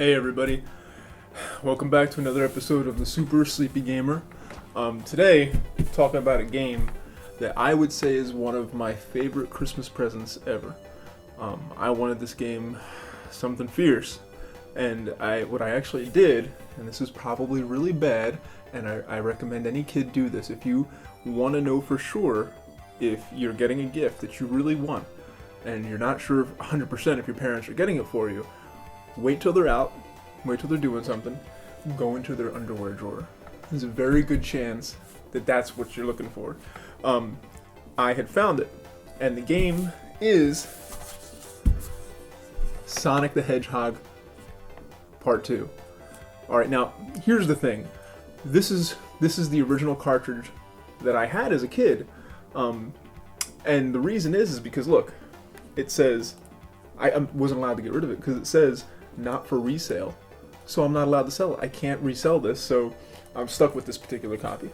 Hey everybody, welcome back to another episode of the Super Sleepy Gamer. Today, talking about a game that I would say is one of my favorite Christmas presents ever. I wanted this game something fierce, and what I actually did, and this is probably really bad, and I recommend any kid do this. If you want to know for sure if you're getting a gift that you really want, and you're not sure 100% if your parents are getting it for you, wait till they're out, wait till they're doing something, go into their underwear drawer. There's a very good chance that that's what you're looking for. I had found it, and the game is Sonic the Hedgehog Part 2. Alright, now, here's the thing. This is the original cartridge that I had as a kid. And the reason is because, look, it says, I wasn't allowed to get rid of it because it says, not for resale. So I'm not allowed to sell it. I can't resell this, so I'm stuck with this particular copy.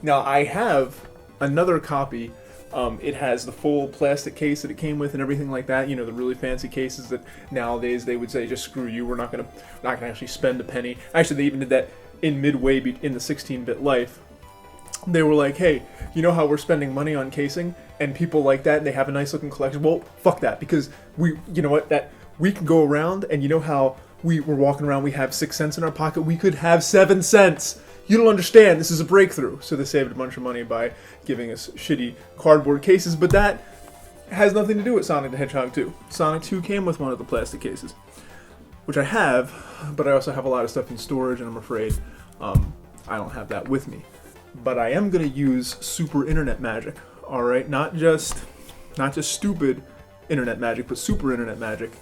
Now, I have another copy. It has the full plastic case that it came with and everything like that. You know, the really fancy cases that nowadays they would say, just screw you, we're not gonna actually spend a penny. Actually, they even did that in midway in the 16-bit life. They were like, hey, you know how we're spending money on casing and people like that and they have a nice looking collection? Well, fuck that, because we can go around, and you know how we're walking around, we have 6 cents in our pocket, we could have 7 cents. You don't understand, this is a breakthrough. So they saved a bunch of money by giving us shitty cardboard cases, but that has nothing to do with Sonic the Hedgehog 2. Sonic 2 came with one of the plastic cases, which I have, but I also have a lot of stuff in storage, and I'm afraid I don't have that with me. But I am going to use super internet magic, alright? Not just stupid internet magic, but super internet magic.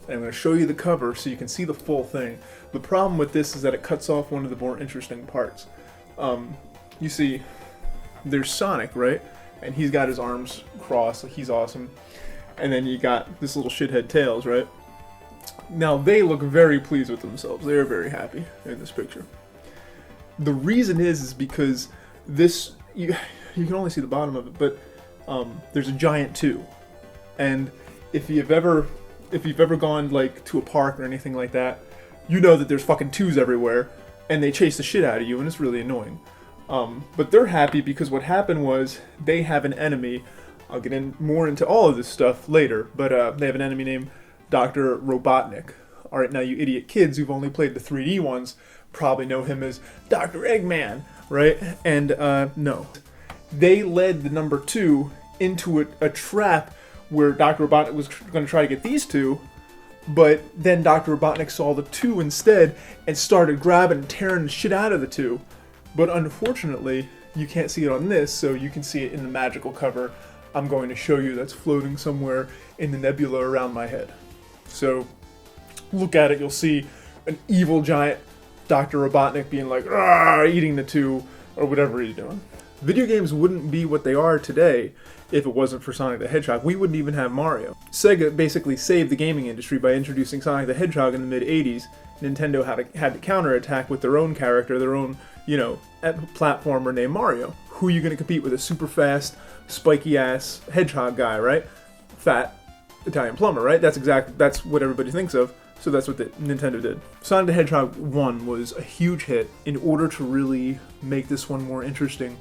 And I'm going to show you the cover so you can see the full thing. The problem with this is that it cuts off one of the more interesting parts. You see, there's Sonic, right? And he's got his arms crossed, like he's awesome. And then you got this little shithead Tails, right? Now, they look very pleased with themselves. They're very happy in this picture. The reason is because this, you can only see the bottom of it, but there's a giant 2. And if you've ever gone like to a park or anything like that, you know that there's fucking 2s everywhere, and they chase the shit out of you, and it's really annoying. But they're happy because what happened was they have an enemy. I'll get more into all of this stuff later, but they have an enemy named Dr. Robotnik. Alright, now you idiot kids who've only played the 3D ones probably know him as Dr. Eggman, right? And no. They led the number 2 into a trap where Dr. Robotnik was going to try to get these 2, but then Dr. Robotnik saw the 2 instead and started grabbing and tearing the shit out of the 2. But unfortunately, you can't see it on this, so you can see it in the magical cover I'm going to show you that's floating somewhere in the nebula around my head. So, look at it, you'll see an evil giant Dr. Robotnik being like, "Argh," eating the 2, or whatever he's doing. Video games wouldn't be what they are today if it wasn't for Sonic the Hedgehog. We wouldn't even have Mario. Sega basically saved the gaming industry by introducing Sonic the Hedgehog in the mid-'80s. Nintendo had to counterattack with their own character, their own, platformer named Mario. Who are you going to compete with? A super fast, spiky-ass hedgehog guy, right? Fat Italian plumber, right? That's what everybody thinks of. So that's what Nintendo did. Sonic the Hedgehog 1 was a huge hit. In order to really make this one more interesting,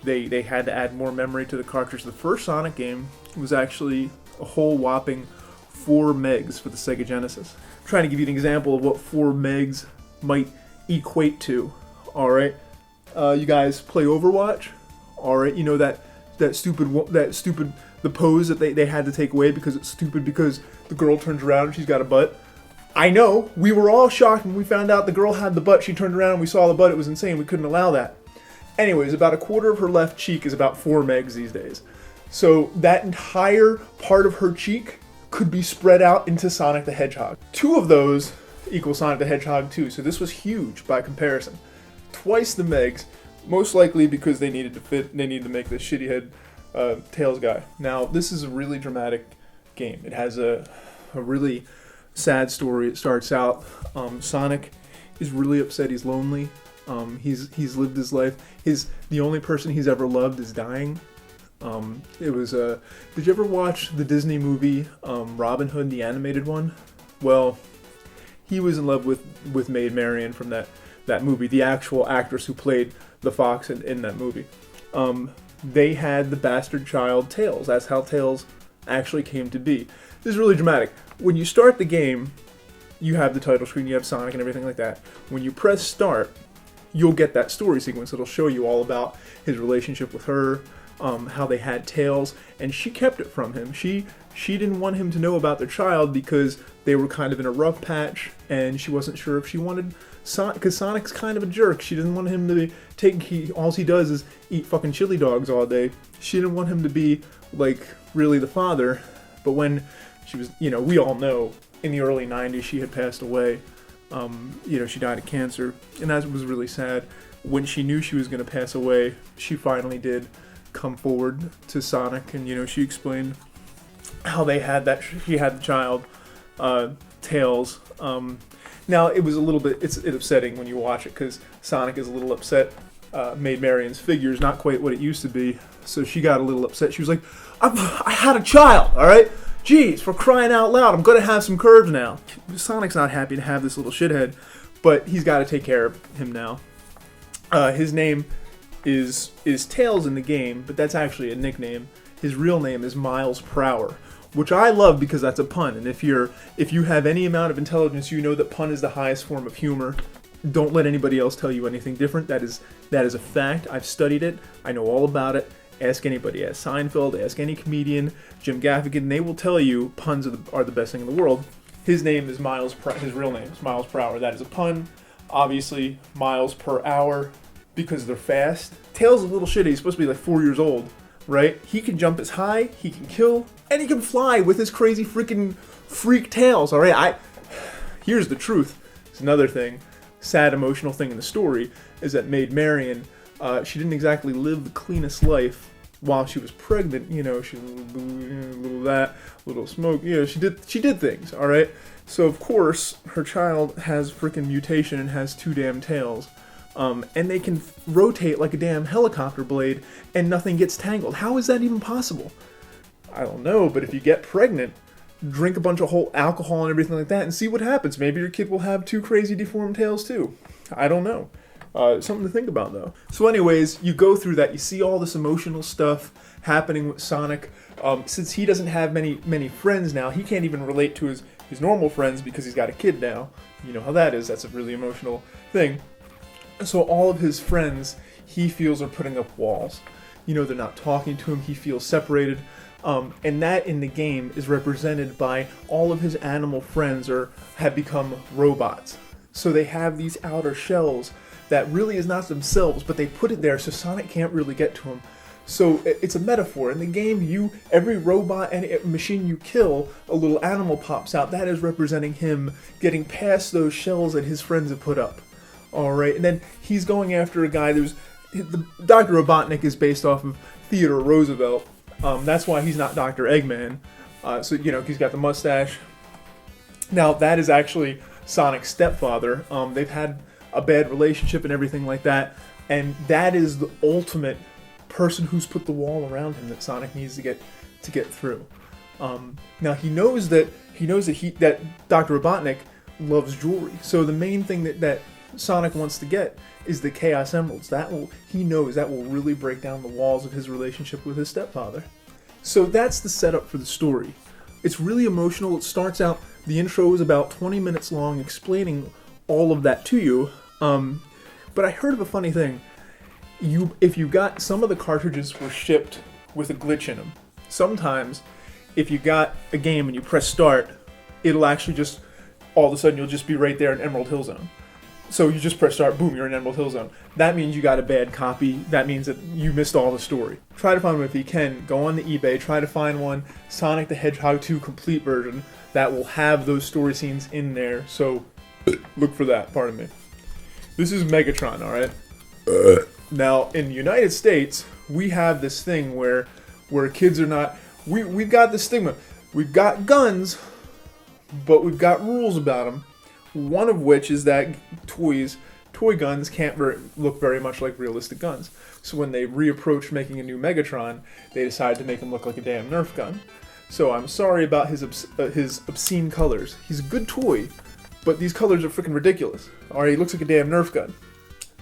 they had to add more memory to the cartridge. The first Sonic game was actually a whole whopping 4 megs for the Sega Genesis. I'm trying to give you an example of what 4 megs might equate to. Alright, you guys play Overwatch? Alright, you know that stupid the pose that they had to take away because it's stupid because the girl turns around and she's got a butt. I know, we were all shocked when we found out the girl had the butt. She turned around and we saw the butt. It was insane. We couldn't allow that. Anyways, about a quarter of her left cheek is about 4 megs these days. So that entire part of her cheek could be spread out into Sonic the Hedgehog. 2 of those equal Sonic the Hedgehog 2, so this was huge by comparison. Twice the megs, most likely because they needed to make this shitty head Tails guy. Now, this is a really dramatic game. It has a really sad story. It starts out, Sonic is really upset. He's lonely. He's lived his life. The only person he's ever loved is dying. It was did you ever watch the Disney movie Robin Hood, the animated one? Well, he was in love with Maid Marian from that movie, the actual actress who played the fox in that movie. They had the bastard child Tails. That's how Tails actually came to be. This is really dramatic. When you start the game, you have the title screen, you have Sonic and everything like that. When you press start, you'll get that story sequence. It'll show you all about his relationship with her, how they had Tails, and she kept it from him. She didn't want him to know about their child because they were kind of in a rough patch, and she wasn't sure if she wanted Sonic, because Sonic's kind of a jerk. She doesn't want him to be all he does is eat fucking chili dogs all day. She didn't want him to be like really the father. But when she was, we all know in the early 90s she had passed away. She died of cancer, and that was really sad. When she knew she was going to pass away, she finally did come forward to Sonic, and she explained how she had the child, Tails. Now it was a little bit, it's upsetting when you watch it because Sonic is a little upset. Maid Marian's figure is not quite what it used to be, so she got a little upset. She was like, I had a child, all right? Jeez, for crying out loud, I'm going to have some curves now. Sonic's not happy to have this little shithead, but he's got to take care of him now. His name is Tails in the game, but that's actually a nickname. His real name is Miles Prower, which I love because that's a pun. And if you have any amount of intelligence, you know that pun is the highest form of humor. Don't let anybody else tell you anything different. That is a fact. I've studied it. I know all about it. Ask anybody. Ask Seinfeld. Ask any comedian. Jim Gaffigan. They will tell you puns are the best thing in the world. His name is Miles. His real name is Miles Prower. That is a pun. Obviously, miles per hour because they're fast. Tails is a little shitty. He's supposed to be like 4 years old, right? He can jump as high. He can kill, and he can fly with his crazy freaking freak tails. All right. Here's the truth. It's another thing. Sad emotional thing in the story is that Maid Marian, she didn't exactly live the cleanest life while she was pregnant. She was a little that, a little smoke. She did things. All right. So of course her child has freaking mutation and has 2 damn tails, and they can rotate like a damn helicopter blade, and nothing gets tangled. How is that even possible? I don't know. But if you get pregnant, drink a bunch of whole alcohol and everything like that and see what happens. Maybe your kid will have 2 crazy deformed tails too. I don't know. Something to think about though. So anyways, you go through that, you see all this emotional stuff happening with Sonic. Since he doesn't have many friends now, he can't even relate to his normal friends because he's got a kid now. You know how that is. That's a really emotional thing. So all of his friends, he feels, are putting up walls. They're not talking to him. He feels separated. And that in the game is represented by all of his animal friends have become robots. So they have these outer shells that really is not themselves, but they put it there so Sonic can't really get to them. So it's a metaphor. In the game, every robot and machine you kill, a little animal pops out. That is representing him getting past those shells that his friends have put up. All right, and then he's going after a guy Dr. Robotnik is based off of Theodore Roosevelt. That's why he's not Dr. Eggman. So he's got the mustache. Now that is actually Sonic's stepfather. They've had a bad relationship and everything like that, and that is the ultimate person who's put the wall around him that Sonic needs to get through. Now he knows that Dr. Robotnik loves jewelry. So the main thing that Sonic wants to get is the Chaos Emeralds. He knows that will really break down the walls of his relationship with his stepfather. So that's the setup for the story. It's really emotional. It starts out, the intro is about 20 minutes long, explaining all of that to you. But I heard of a funny thing. If you got, some of the cartridges were shipped with a glitch in them. Sometimes, if you got a game and you press start, it'll actually just, all of a sudden you'll just be right there in Emerald Hill Zone. So you just press start, boom, you're in Emerald Hill Zone. That means you got a bad copy. That means that you missed all the story. Try to find one if you can. Go on the eBay, try to find one, Sonic the Hedgehog 2 complete version, that will have those story scenes in there. So look for that, pardon me. This is Megatron, alright? Now, in the United States, we have this thing where kids are not... We've got this stigma. We've got guns, but we've got rules about them. One of which is that toy guns can't look very much like realistic guns. So when they reapproached making a new Megatron, they decided to make him look like a damn Nerf gun. So I'm sorry about his obscene colors. He's a good toy, but these colors are freaking ridiculous. Alright, he looks like a damn Nerf gun.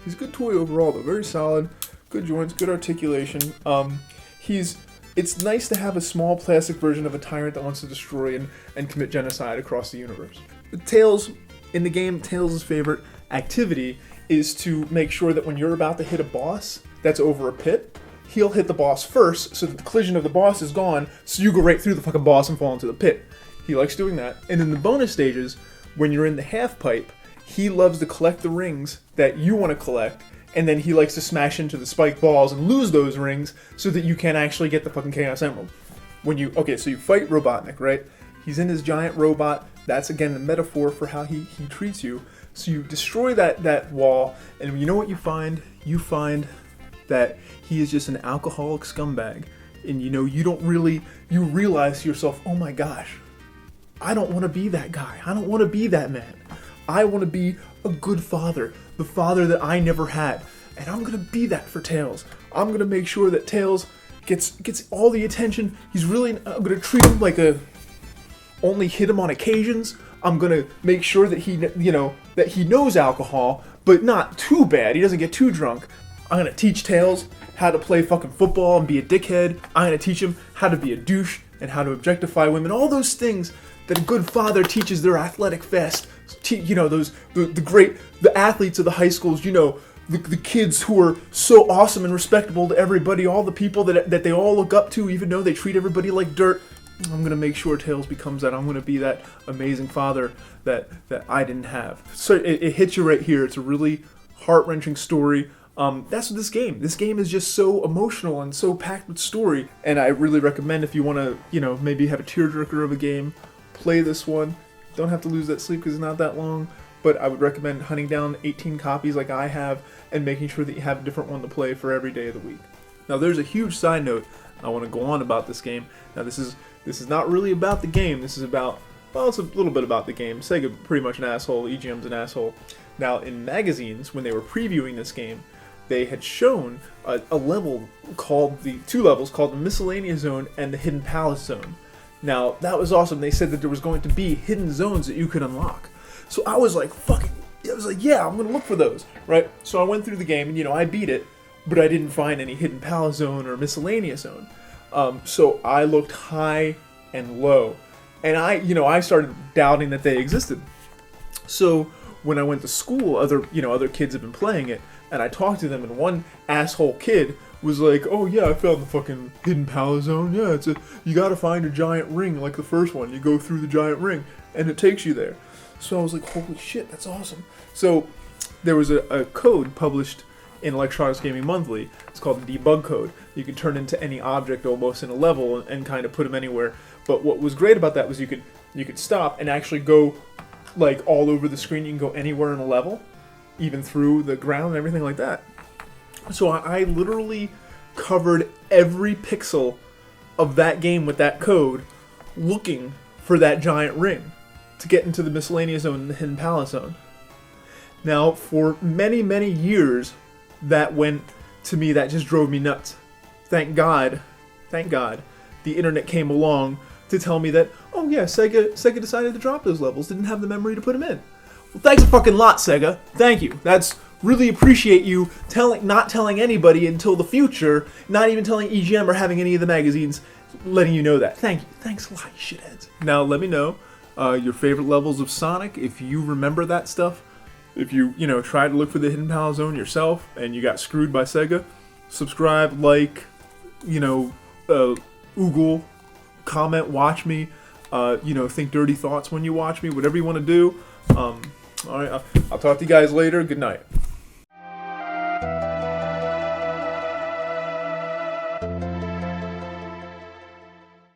He's a good toy overall, though. Very solid, good joints, good articulation. It's nice to have a small plastic version of a tyrant that wants to destroy and commit genocide across the universe. But Tails, in the game, Tails' favorite activity is to make sure that when you're about to hit a boss that's over a pit, he'll hit the boss first so that the collision of the boss is gone, so you go right through the fucking boss and fall into the pit. He likes doing that. And in the bonus stages, when you're in the half pipe, he loves to collect the rings that you want to collect, and then he likes to smash into the spiked balls and lose those rings so that you can actually get the fucking Chaos Emerald. So you fight Robotnik, right? He's in his giant robot. That's, again, the metaphor for how he treats you. So you destroy that wall, and you know what you find? You find that he is just an alcoholic scumbag. And you realize to yourself, oh my gosh, I don't want to be that guy. I don't want to be that man. I want to be a good father, the father that I never had. And I'm going to be that for Tails. I'm going to make sure that Tails gets all the attention. I'm going to treat him like only hit him on occasions. I'm going to make sure that he knows alcohol, but not too bad. He doesn't get too drunk. I'm going to teach Tails how to play fucking football and be a dickhead. I'm going to teach him how to be a douche and how to objectify women. All those things that a good father teaches their athletic fest. The athletes of the high schools, the kids who are so awesome and respectable to everybody, all the people that they all look up to, even though they treat everybody like dirt. I'm going to make sure Tails becomes that. I'm going to be that amazing father that I didn't have. So it hits you right here. It's a really heart-wrenching story. That's what this game is just so emotional and so packed with story. And I really recommend, if you want to, maybe have a tearjerker of a game, play this one. Don't have to lose that sleep because it's not that long. But I would recommend hunting down 18 copies like I have and making sure that you have a different one to play for every day of the week. Now there's a huge side note I want to go on about this game. Now this is not really about the game. This is about, well, it's a little bit about the game. Sega pretty much an asshole. EGM's an asshole. Now in magazines, when they were previewing this game, they had shown a level called two levels called the Miscellaneous Zone and the Hidden Palace Zone. Now that was awesome. They said that there was going to be hidden zones that you could unlock. So I was like, yeah, I'm gonna look for those, right? So I went through the game and I beat it, but I didn't find any Hidden Palace Zone or Miscellaneous Zone. So I looked high and low, and I started doubting that they existed. So when I went to school, other kids have been playing it, and I talked to them, and one asshole kid was like, oh yeah, I found the fucking Hidden Palace Zone. Yeah, you gotta find a giant ring like the first one. You go through the giant ring, and it takes you there. So I was like, holy shit, that's awesome. So there was a code published in Electronics Gaming Monthly. It's called the debug code. You could turn into any object almost in a level and kind of put them anywhere. But what was great about that was you could stop and actually go like all over the screen. You can go anywhere in a level, even through the ground and everything like that. So I literally covered every pixel of that game with that code, looking for that giant ring to get into the Miscellaneous Zone and the Hidden Palace Zone. Now, for many, many years, that just drove me nuts. Thank God, the internet came along to tell me that, oh yeah, Sega decided to drop those levels, didn't have the memory to put them in. Well, thanks a fucking lot, Sega. Thank you. Really appreciate you not telling anybody until the future, not even telling EGM or having any of the magazines letting you know that. Thank you. Thanks a lot, you shitheads. Now, let me know your favorite levels of Sonic, if you remember that stuff. If you tried to look for the Hidden Palace Zone yourself and you got screwed by Sega, subscribe, like, oogle, comment, watch me, think dirty thoughts when you watch me, whatever you want to do. All right, I'll talk to you guys later. Good night.